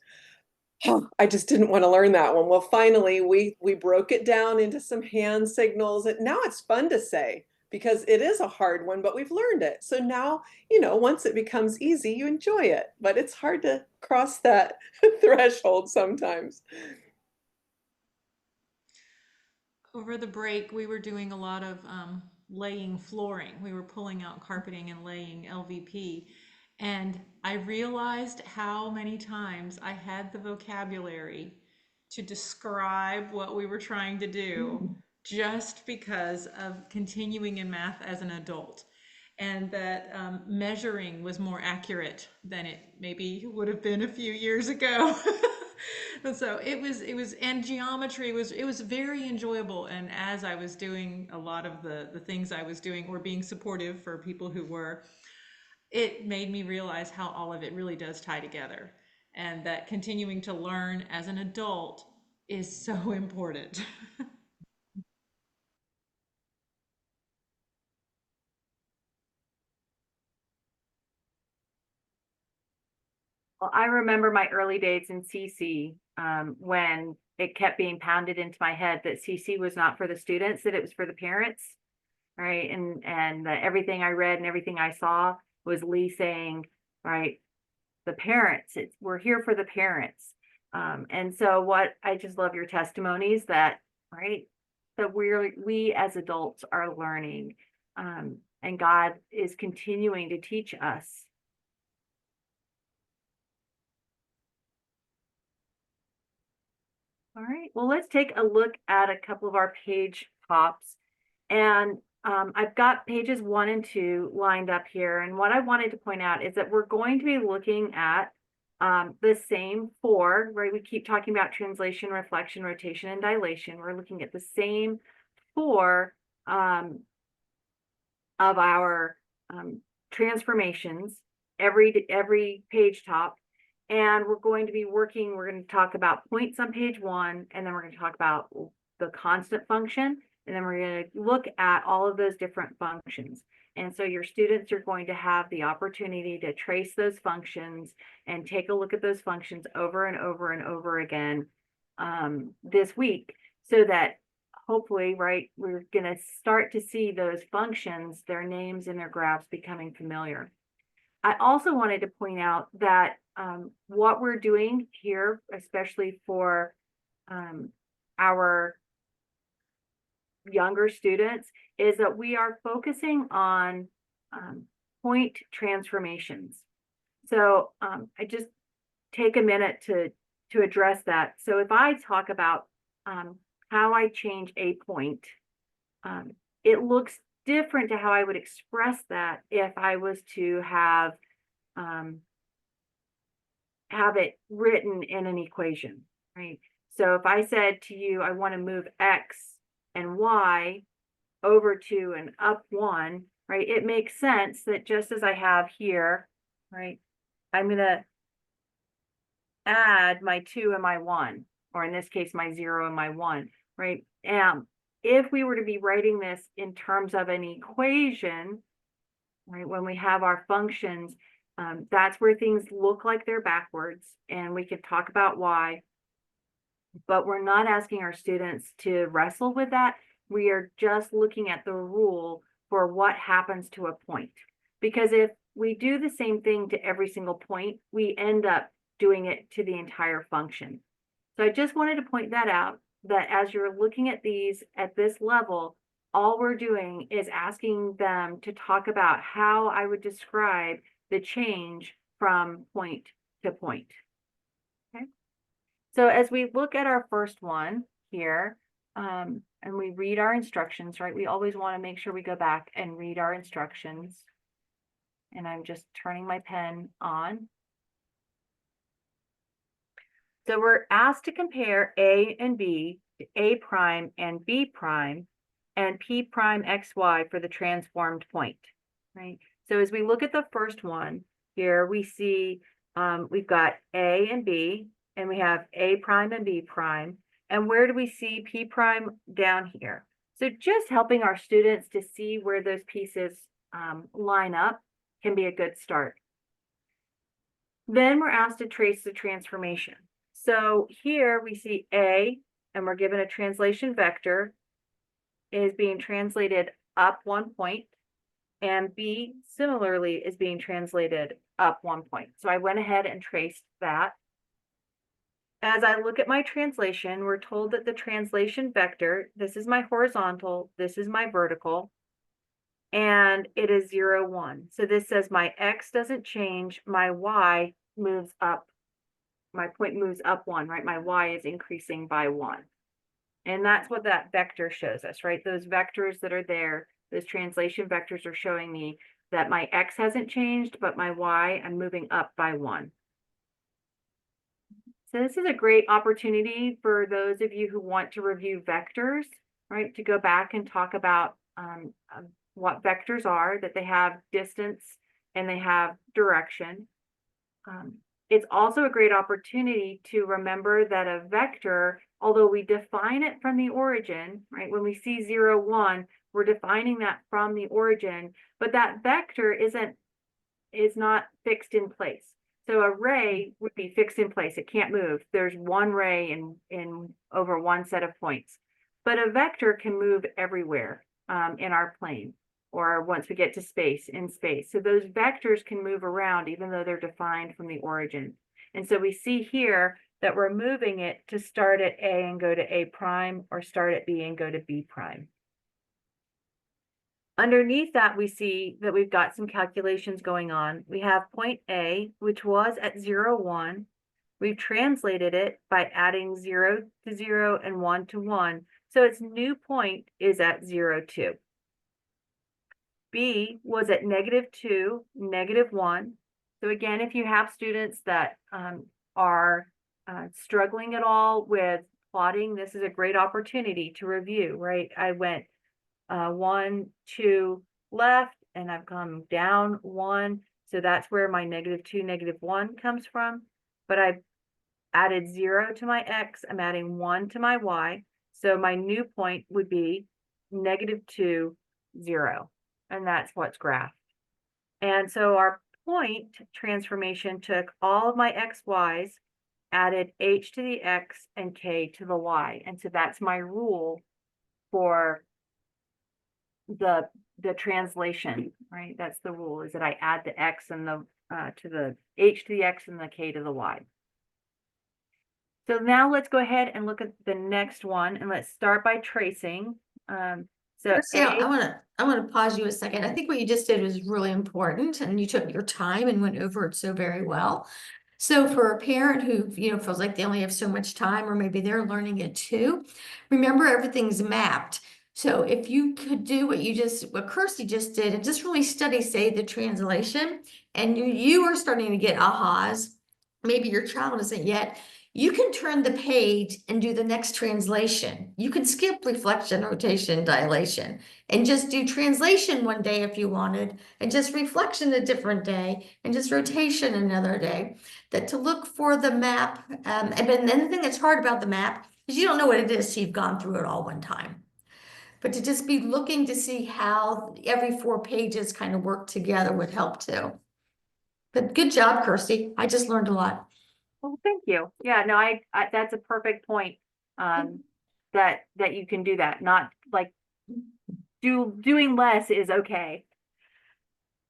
Oh, I just didn't want to learn that one. Well, finally, we broke it down into some hand signals. And now it's fun to say because it is a hard one, but we've learned it. So now, once it becomes easy, you enjoy it. But it's hard to cross that threshold sometimes. Over the break, we were doing a lot of laying flooring. We were pulling out carpeting and laying LVP. And I realized how many times I had the vocabulary to describe what we were trying to do just because of continuing in math as an adult. And that measuring was more accurate than it maybe would have been a few years ago. And so and geometry was very enjoyable. And as I was doing a lot of the things I was doing or being supportive for people who were, it made me realize how all of it really does tie together, and that continuing to learn as an adult is so important. Well, I remember my early days in CC, when it kept being pounded into my head that CC was not for the students, that it was for the parents, right? And everything I read and everything I saw was Lee saying, right, the parents, we're here for the parents. And so what I just love your testimonies that, right, that we as adults are learning, and God is continuing to teach us. All right, well, let's take a look at a couple of our page tops. And I've got pages 1 and 2 lined up here. And what I wanted to point out is that we're going to be looking at the same 4, right? We keep talking about translation, reflection, rotation, and dilation. We're looking at the same 4 of our transformations, every page top. And we're going to talk about points on page 1, and then we're going to talk about the constant function, and then we're going to look at all of those different functions. And so your students are going to have the opportunity to trace those functions and take a look at those functions over and over and over again this week, so that hopefully, right, we're going to start to see those functions, their names and their graphs becoming familiar. I also wanted to point out that what we're doing here, especially for our younger students, is that we are focusing on point transformations. So I just take a minute to address that. So if I talk about how I change a point, it looks different to how I would express that if I was to have it written in an equation, right? So if I said to you, I want to move X and Y over 2 and up 1, right? It makes sense that just as I have here, right, I'm going to add my 2 and my 1, or in this case, my 0 and my 1, right? If we were to be writing this in terms of an equation, right, when we have our functions, that's where things look like they're backwards, and we can talk about why. But we're not asking our students to wrestle with that. We are just looking at the rule for what happens to a point. Because if we do the same thing to every single point, we end up doing it to the entire function. So I just wanted to point that out, that as you're looking at these at this level, all we're doing is asking them to talk about how I would describe the change from point to point. Okay. So as we look at our first one here, and we read our instructions, right? We always want to make sure we go back and read our instructions. And I'm just turning my pen on. So we're asked to compare A and B to A prime and B prime and P prime XY for the transformed point, right? So as we look at the first one here, we see we've got A and B, and we have A prime and B prime. And where do we see P prime? Down here. So just helping our students to see where those pieces line up can be a good start. Then we're asked to trace the transformation. So here we see A, and we're given a translation vector, is being translated up 1 point, and B similarly is being translated up 1 point. So I went ahead and traced that. As I look at my translation, we're told that the translation vector, this is my horizontal, this is my vertical, and it is 0, 1. So this says my X doesn't change, my Y moves up. My point moves up 1, right? My Y is increasing by 1. And that's what that vector shows us, right? Those vectors that are there, those translation vectors are showing me that my X hasn't changed, but my Y, I'm moving up by 1. So this is a great opportunity for those of you who want to review vectors, right? To go back and talk about what vectors are, that they have distance and they have direction. It's also a great opportunity to remember that a vector, although we define it from the origin, right? When we see 0, 1, we're defining that from the origin, but that vector is not fixed in place. So a ray would be fixed in place. It can't move. There's one ray in over one set of points. But a vector can move everywhere in our plane, or once we get to space, in space. So those vectors can move around even though they're defined from the origin. And so we see here that we're moving it to start at A and go to A prime, or start at B and go to B prime. Underneath that, we see that we've got some calculations going on. We have point A, which was at 0, 1. We've translated it by adding 0 to 0 and 1 to 1. So its new point is at 0, 2. B was at -2, -1. So again, if you have students that are struggling at all with plotting, this is a great opportunity to review, right? I went 1, 2 left, and I've come down 1. So that's where my -2, -1 comes from. But I've added 0 to my X, I'm adding 1 to my Y. So my new point would be -2, 0. and that's what's graphed. And so our point transformation took all of my x, y's, added h to the x and k to the y. And so that's my rule for the translation, right? That's the rule, is that I add the x and the to the h to the x and the k to the y. So now let's go ahead and look at the next one, and let's start by tracing. So Christy, I want to pause you a second. I think what you just did was really important, and you took your time and went over it so very well. So for a parent who, feels like they only have so much time, or maybe they're learning it too, remember everything's mapped. So if you could do what Kirsty just did, and just really study, say, the translation, and you are starting to get ahas, maybe your child isn't yet, you can turn the page and do the next translation. You can skip reflection, rotation, dilation, and just do translation one day if you wanted, and just reflection a different day, and just rotation another day. That to look for the map, and then the thing that's hard about the map is you don't know what it is, so you've gone through it all one time. But to just be looking to see how every 4 pages kind of work together would help too. But good job, Kirsty. I just learned a lot. Well, thank you. Yeah, no, I that's a perfect point. That you can do that. Not like doing less is okay.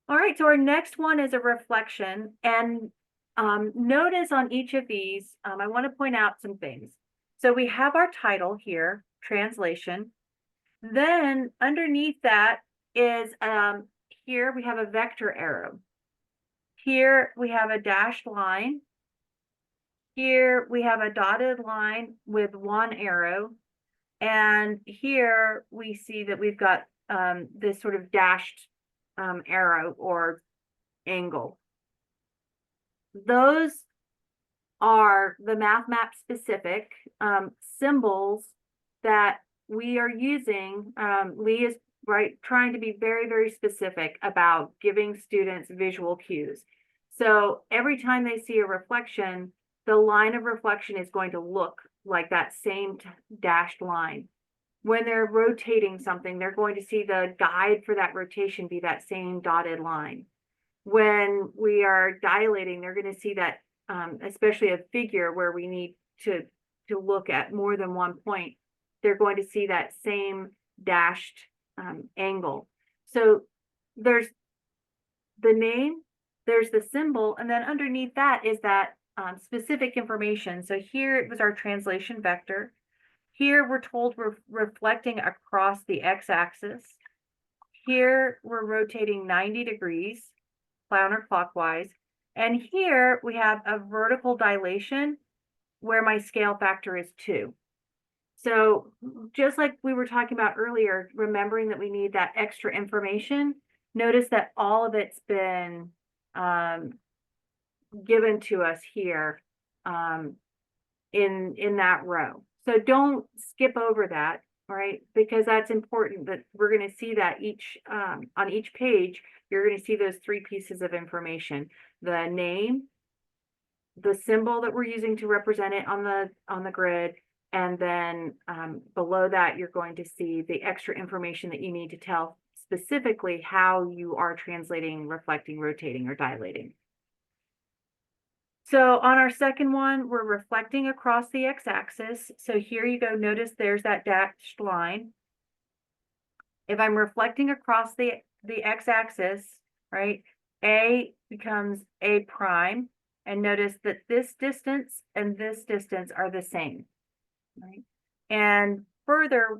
All right, so our next one is a reflection, and notice on each of these, I want to point out some things. So we have our title here, translation. Then underneath that is here we have a vector arrow. Here we have a dashed line. Here we have a dotted line with 1 arrow. And here we see that we've got this sort of dashed arrow or angle. Those are the math map specific symbols that we are using. Lee is trying to be very, very specific about giving students visual cues. So every time they see a reflection, the line of reflection is going to look like that same dashed line. When they're rotating something, they're going to see the guide for that rotation be that same dotted line. When we are dilating, they're going to see that, especially a figure where we need to look at more than one point, they're going to see that same dashed angle. So there's the name, there's the symbol, and then underneath that is that specific information. So here it was our translation vector. Here we're told we're reflecting across the x-axis. Here we're rotating 90 degrees, counterclockwise. And here we have a vertical dilation where my scale factor is 2. So just like we were talking about earlier, remembering that we need that extra information, notice that all of it's been given to us here in that row. So don't skip over that, right? Because that's important, that we're going to see that on each page, you're going to see those 3 pieces of information: the name, the symbol that we're using to represent it on the grid, and then below that, you're going to see the extra information that you need to tell specifically how you are translating, reflecting, rotating, or dilating. So on our second one, we're reflecting across the x-axis. So here you go, notice there's that dashed line. If I'm reflecting across the x-axis, right, A becomes A prime, and notice that this distance and this distance are the same, right? And further,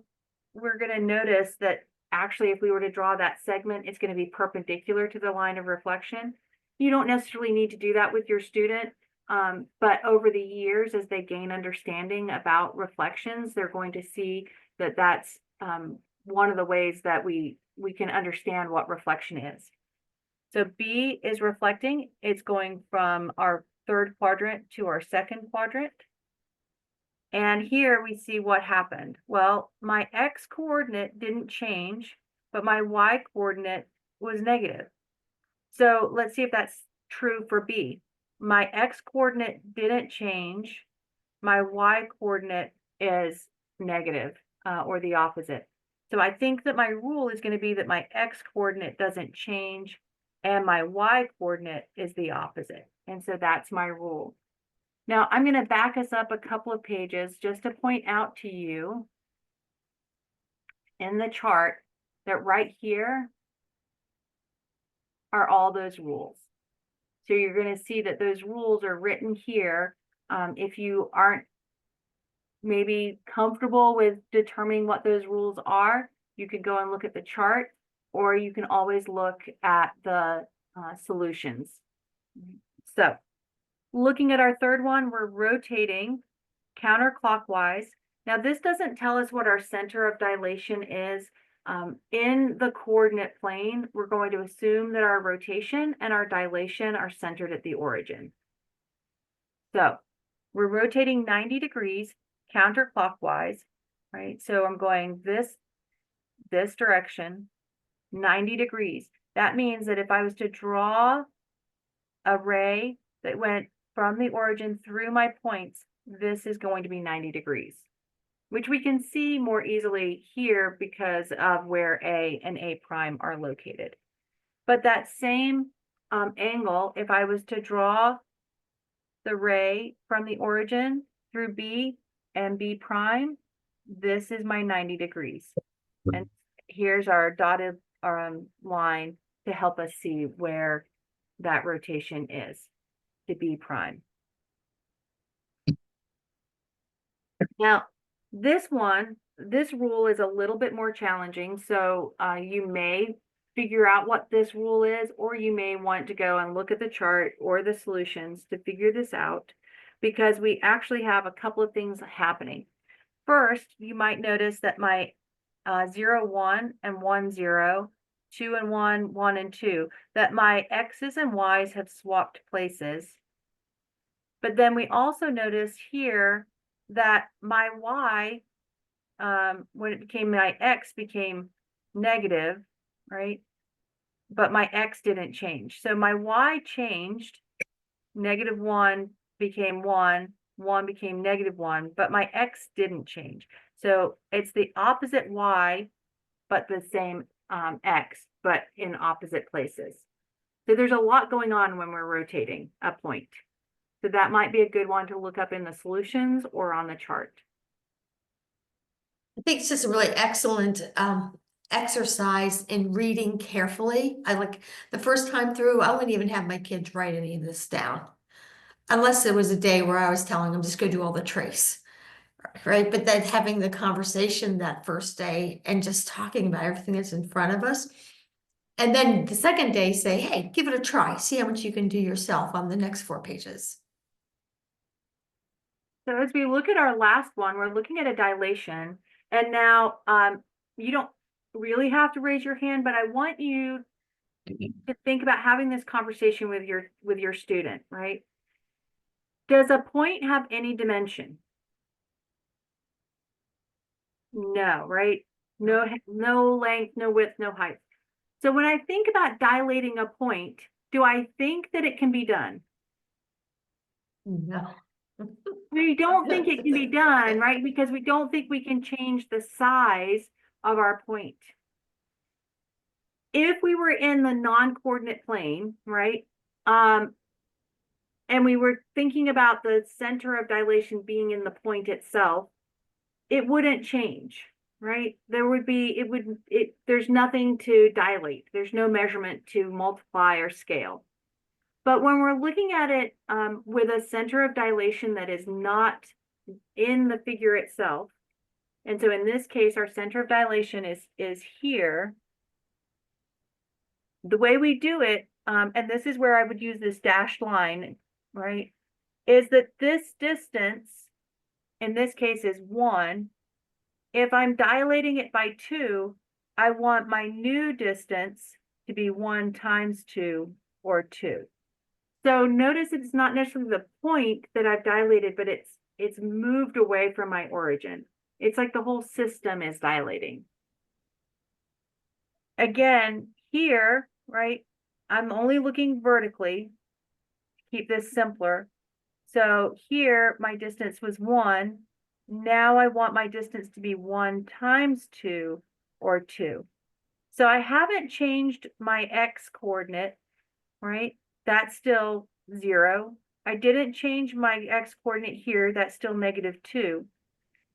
we're going to notice that actually if we were to draw that segment, it's going to be perpendicular to the line of reflection. You don't necessarily need to do that with your student, but over the years, as they gain understanding about reflections, they're going to see that that's one of the ways that we can understand what reflection is. So B is reflecting. It's going from our 3rd quadrant to our 2nd quadrant. And here we see what happened. Well, my X coordinate didn't change, but my Y coordinate was negative. So let's see if that's true for B. My X coordinate didn't change. My Y coordinate is negative, or the opposite. So I think that my rule is going to be that my x coordinate doesn't change and my y coordinate is the opposite. And so that's my rule. Now I'm going to back us up a couple of pages just to point out to you in the chart that right here are all those rules. So you're going to see that those rules are written here. If you aren't maybe comfortable with determining what those rules are, you could go and look at the chart, or you can always look at the solutions. So looking at our third one, we're rotating counterclockwise. Now this doesn't tell us what our center of dilation is. In the coordinate plane, we're going to assume that our rotation and our dilation are centered at the origin. So we're rotating 90 degrees counterclockwise, right? So I'm going this direction, 90 degrees. That means that if I was to draw a ray that went from the origin through my points, this is going to be 90 degrees, which we can see more easily here because of where A and A prime are located. But that same angle, if I was to draw the ray from the origin through B and B prime, this is my 90 degrees. And here's our dotted line to help us see where that rotation is to B prime. Now, this rule is a little bit more challenging. So you may figure out what this rule is, or you may want to go and look at the chart or the solutions to figure this out, because we actually have a couple of things happening. First, you might notice that my 0, 1 and 1, 0, 2 and 1, 1 and 2, that my X's and Y's have swapped places. But then we also notice here that my Y, when it became my X, became negative, right? But my X didn't change. So my Y changed, -1 became 1, 1 became -1, but my X didn't change. So it's the opposite Y, but the same X, but in opposite places. So there's a lot going on when we're rotating a point. So that might be a good one to look up in the solutions or on the chart. I think it's just a really excellent exercise in reading carefully. I like the first time through, I wouldn't even have my kids write any of this down. Unless it was a day where I was telling them just go do all the trace, right? But then having the conversation that first day and just talking about everything that's in front of us. And then the second day say, hey, give it a try. See how much you can do yourself on the next 4 pages. So as we look at our last one, we're looking at a dilation. And now you don't really have to raise your hand, but I want you to think about having this conversation with your student, right? Does a point have any dimension? No, right? No length, no width, no height. So when I think about dilating a point, do I think that it can be done? No. We don't think it can be done, right? Because we don't think we can change the size of our point. If we were in the non-coordinate plane, right? And we were thinking about the center of dilation being in the point itself, it wouldn't change, right? There's nothing to dilate. There's no measurement to multiply or scale. But when we're looking at it with a center of dilation that is not in the figure itself, and so in this case, our center of dilation is here. The way we do it, and this is where I would use this dashed line, right, is that this distance, in this case, is 1. If I'm dilating it by 2, I want my new distance to be 1 times 2, or 2. So notice it's not necessarily the point that I've dilated, but it's moved away from my origin. It's like the whole system is dilating. Again, here, right, I'm only looking vertically to keep this simpler. So here, my distance was 1. Now I want my distance to be 1 times 2, or 2. So I haven't changed my x coordinate, right? That's still 0. I didn't change my x coordinate here. That's still -2.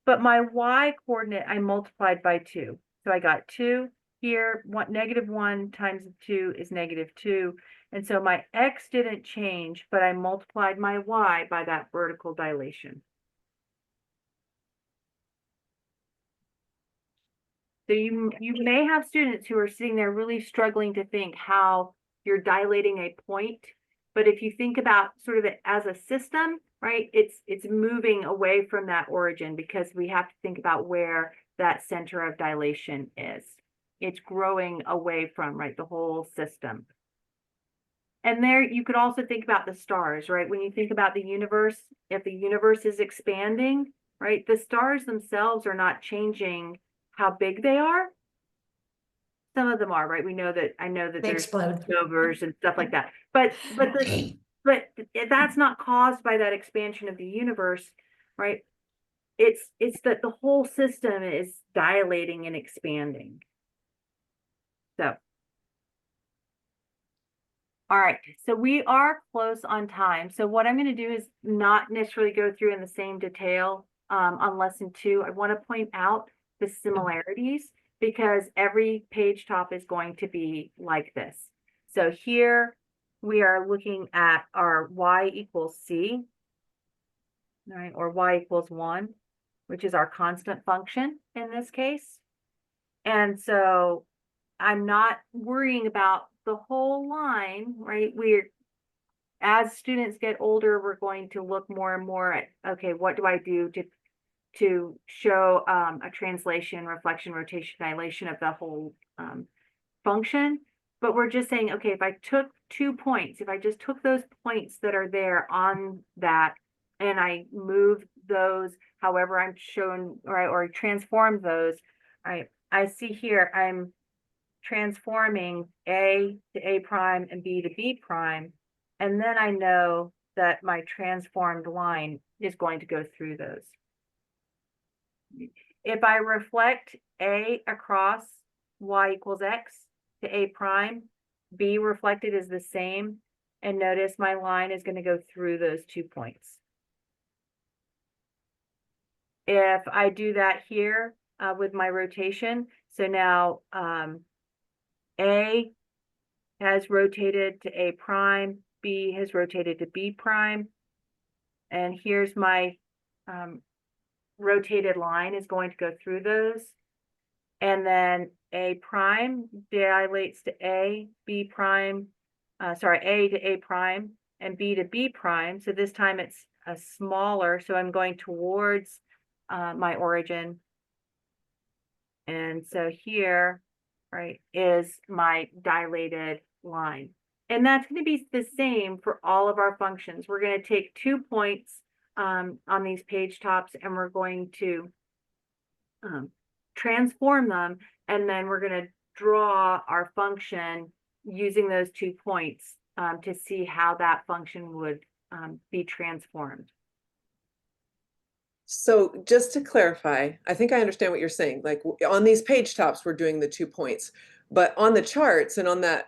But my y coordinate, I multiplied by 2. So I got 2 here, -1 times 2 is -2. And so my x didn't change, but I multiplied my y by that vertical dilation. So you may have students who are sitting there really struggling to think how you're dilating a point. But if you think about sort of it as a system, right, it's moving away from that origin because we have to think about where that center of dilation is. It's growing away from, right, the whole system. And there you could also think about the stars, right? When you think about the universe, if the universe is expanding, right, the stars themselves are not changing how big they are. Some of them are, right? I know that They there's explode. overs and stuff like that. But that's not caused by that expansion of the universe, right? It's that the whole system is dilating and expanding. So, all right, so we are close on time. So what I'm going to do is not necessarily go through in the same detail on lesson 2. I want to point out the similarities because every page top is going to be like this. So here we are looking at our y equals c, right, or y equals 1, which is our constant function in this case. And so I'm not worrying about the whole line, right? As students get older, we're going to look more and more at, okay, what do I do to show a translation, reflection, rotation, dilation of the whole function? But we're just saying, okay, if I took 2 points, if I just took those points that are there on that, and I move those however I'm shown, right, or transform those, right? I see here I'm transforming A to A prime and B to B prime. And then I know that my transformed line is going to go through those. If I reflect A across y equals x to A prime, B reflected is the same. And notice my line is going to go through those 2 points. If I do that here with my rotation, so now A has rotated to A prime, B has rotated to B prime, and here's my rotated line is going to go through those. And then A prime dilates to A, B prime, A to A prime, and B to B prime. So this time it's a smaller, so I'm going towards my origin. And so here, right, is my dilated line. And that's going to be the same for all of our functions. We're going to take 2 points on these page tops and we're going to transform them. And then we're going to draw our function using those 2 points to see how that function would be transformed. So just to clarify, I think I understand what you're saying. Like on these page tops, we're doing the 2 points, but on the charts and on that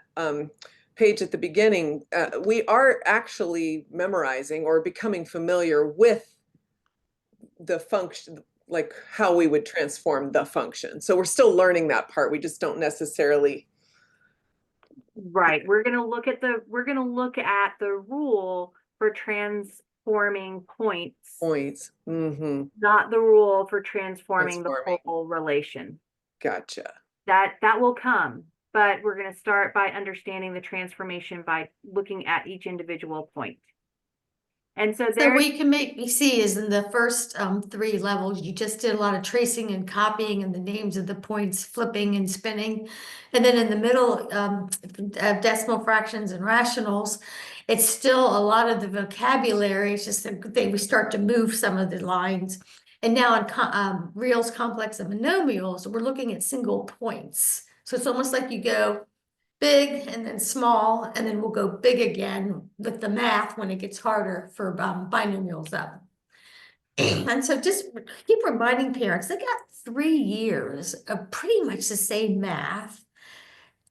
page at the beginning, we are actually memorizing or becoming familiar with the function, like how we would transform the function. So we're still learning that part. We just don't necessarily. Right. We're going to look at the rule for transforming points. Mm-hmm. Not the rule for transforming the Transforming. whole relation. Gotcha. That will come, but we're going to start by understanding the transformation by looking at each individual point. And so So what you can make me see is in the first 3 levels, you just did a lot of tracing and copying and the names of the points flipping and spinning. And then in the middle, decimal fractions and rationals, it's still a lot of the vocabulary. It's just that we start to move some of the lines. And now in reals, complex, and monomials, we're looking at single points. So it's almost like you go big and then small, and then we'll go big again with the math when it gets harder for binomials up. And so just keep reminding parents, they got 3 years of pretty much the same math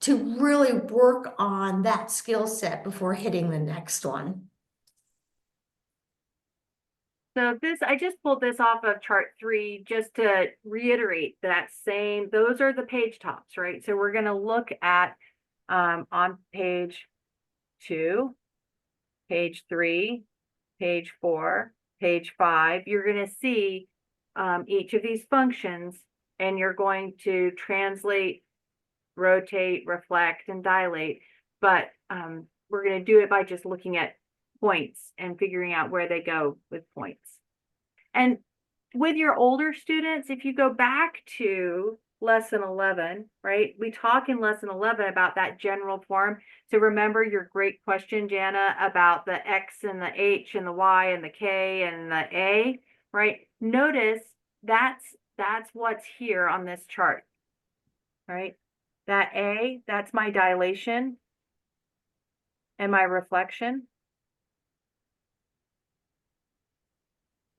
to really work on that skill set before hitting the next one. So this, I just pulled this off of chart 3 just to reiterate that same, those are the page tops, right? So we're gonna look at on page 2, page 3, page 4, page 5, you're gonna see each of these functions, and you're going to translate, rotate, reflect, and dilate. But we're going to do it by just looking at points and figuring out where they go with points. And with your older students, if you go back to lesson 11, right? We talk in lesson 11 about that general form. So remember your great question, Jana, about the X and the H and the Y and the K and the A, right? Notice that's what's here on this chart, right? That A, that's my dilation and my reflection.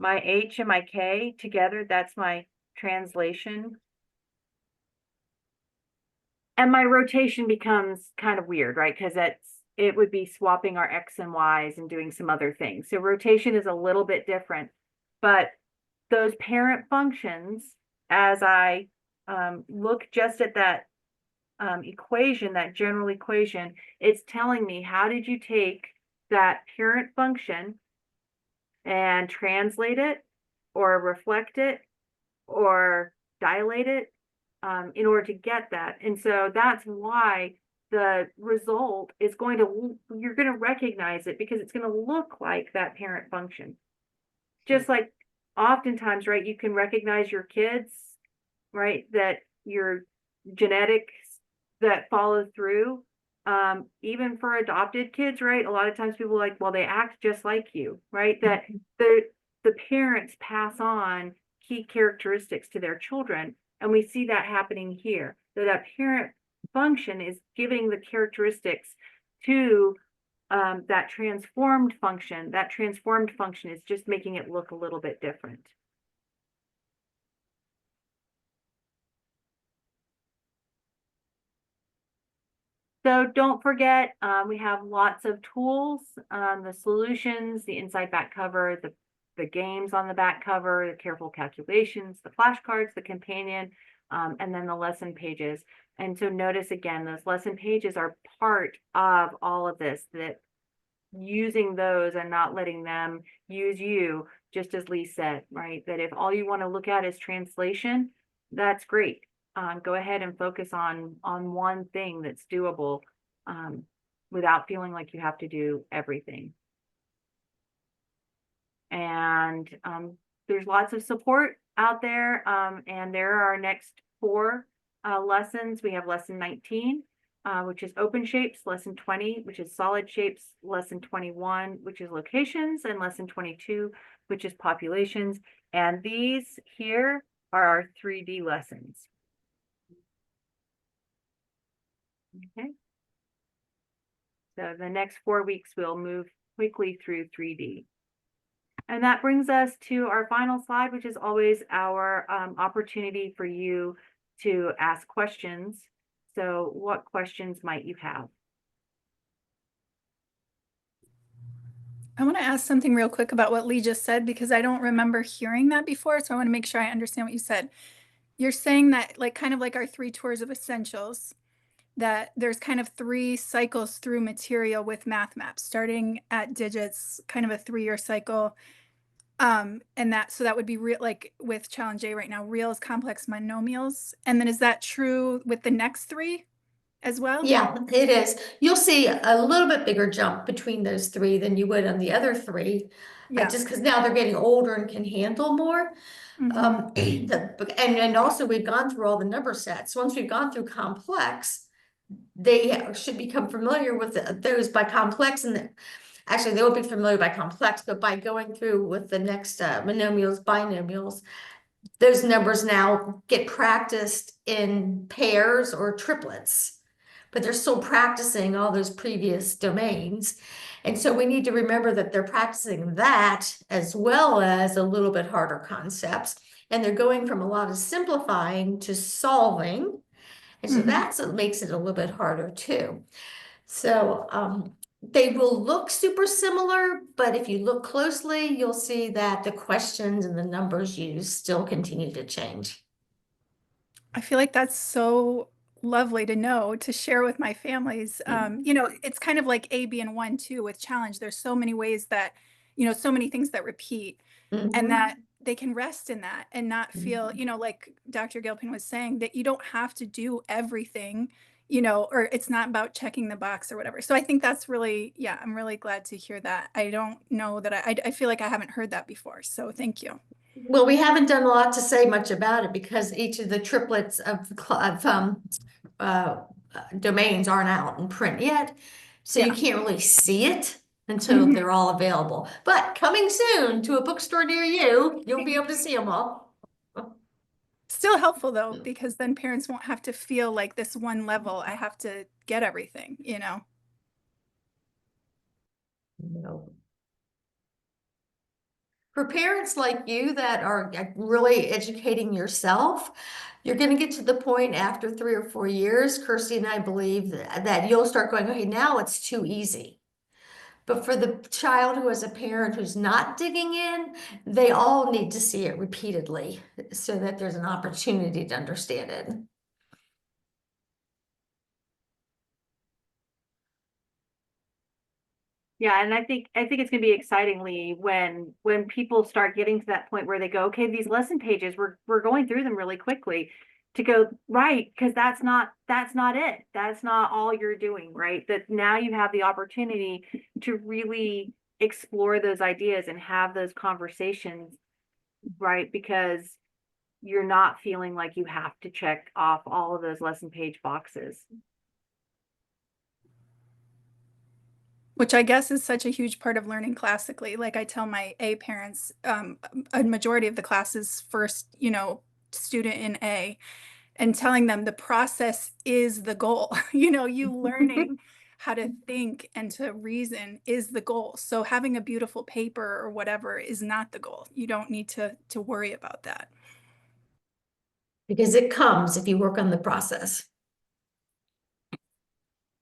My H and my K together, that's my translation. And my rotation becomes kind of weird, right? Because it would be swapping our X and Y's and doing some other things. So rotation is a little bit different, but those parent functions, as I look just at that equation, that general equation, it's telling me, how did you take that parent function and translate it or reflect it or dilate it in order to get that. And so that's why the result is going to, you're going to recognize it because it's going to look like that parent function. Just like oftentimes, right, you can recognize your kids, right, that your genetics that follow through. Even for adopted kids, right? A lot of times people are like, well, they act just like you, right? That the parents pass on key characteristics to their children. And we see that happening here. So that parent function is giving the characteristics to that transformed function. That transformed function is just making it look a little bit different. So don't forget, we have lots of tools, the solutions, the inside back cover, the games on the back cover, the careful calculations, the flashcards, the companion, and then the lesson pages. And so notice again, those lesson pages are part of all of this, that using those and not letting them use you, just as Lee said, right? That if all you want to look at is translation, that's great. Go ahead and focus on one thing that's doable without feeling like you have to do everything. And there's lots of support out there. And there are our next 4 lessons. We have lesson 19, which is open shapes, lesson 20, which is solid shapes, lesson 21, which is locations, and lesson 22, which is populations. And these here are our 3D lessons. Okay. So the next 4 weeks, we'll move quickly through 3D. And that brings us to our final slide, which is always our opportunity for you to ask questions. So what questions might you have? I want to ask something real quick about what Lee just said, because I don't remember hearing that before. So I want to make sure I understand what you said. You're saying that, like, kind of like our 3 tours of essentials, that there's kind of 3 cycles through material with math maps, starting at digits, kind of a 3-year cycle. And so that would be real, like with challenge A right now, reals, complex monomials. And then is that true with the next 3 as well? Yeah, it is. You'll see a little bit bigger jump between those 3 than you would on the other 3. Yeah. Just because now they're getting older and can handle more. And also we've gone through all the number sets. Once we've gone through complex, they should become familiar with those by complex, and actually they will be familiar by complex, but by going through with the next monomials, binomials, those numbers now get practiced in pairs or triplets. but they're still practicing all those previous domains. And so we need to remember that they're practicing that as well as a little bit harder concepts. And they're going from a lot of simplifying to solving. And so Mhm. that's what makes it a little bit harder too. So they will look super similar, but if you look closely, you'll see that the questions and the numbers used still continue to change. I feel like that's so lovely to know, to share with my families. You know, it's kind of like A, B, and 1 too with challenge. There's so many ways that, you know, so many things that repeat, and that they can rest in that and not feel, you know, like Dr. Gilpin was saying, that you don't have to do everything, you know, or it's not about checking the box or whatever. So I think that's really, yeah, I'm really glad to hear that. I don't know that I feel like I haven't heard that before. So thank you. Well, we haven't done a lot to say much about it because each of the triplets of domains aren't out in print yet. So you Yeah. can't really see it until Mhm. they're all available. But coming soon to a bookstore near you, you'll be able to see them all. Still helpful though, because then parents won't have to feel like this one level, I have to get everything, you know? No. For parents like you that are really educating yourself, you're going to get to the point after 3 or 4 years, Kirsty and I believe that you'll start going, okay, now it's too easy. But for the child who has a parent who's not digging in, they all need to see it repeatedly so that there's an opportunity to understand it. Yeah, and I think it's gonna be excitingly when people start getting to that point where they go, okay, these lesson pages, we're going through them really quickly, to go, right, because that's not it. That's not all you're doing, right? That now you have the opportunity to really explore those ideas and have those conversations, right? Because you're not feeling like you have to check off all of those lesson page boxes. Which I guess is such a huge part of learning classically. Like I tell my A parents, a majority of the class is first, you know, student in A, and telling them the process is the goal. You know, you learning how to think and to reason is the goal. So having a beautiful paper or whatever is not the goal. You don't need to worry about that. Because it comes if you work on the process.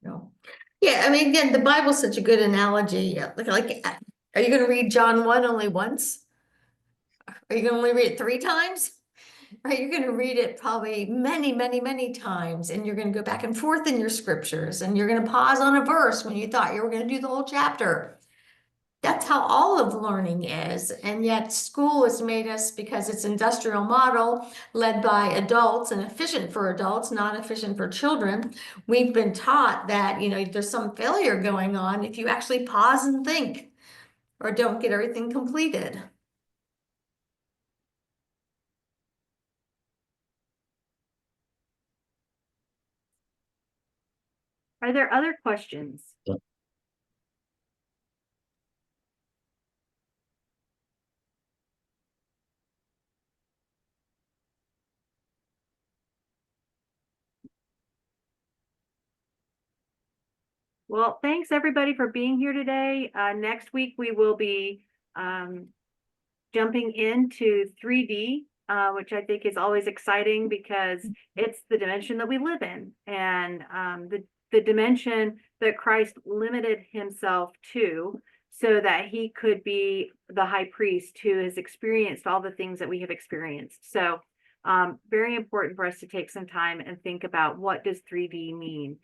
No. Yeah, I mean, again, the Bible's such a good analogy. Like, are you going to read John 1 only once? Are you going to only read it 3 times? Right, you're going to read it probably many, many, many times, and you're going to go back and forth in your scriptures, and you're going to pause on a verse when you thought you were going to do the whole chapter. That's how all of learning is, and yet school has made us, because it's industrial model led by adults and efficient for adults, not efficient for children. We've been taught that, you know, there's some failure going on if you actually pause and think or don't get everything completed. Are there other questions? Well, thanks everybody for being here today. Next week we will be jumping into 3D, which I think is always exciting because it's the dimension that we live in, and the dimension that Christ limited himself to, so that he could be the high priest who has experienced all the things that we have experienced. So very important for us to take some time and think about, what does 3D mean,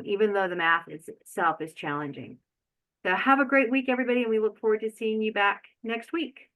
even though the math itself is challenging. So have a great week, everybody, and we look forward to seeing you back next week.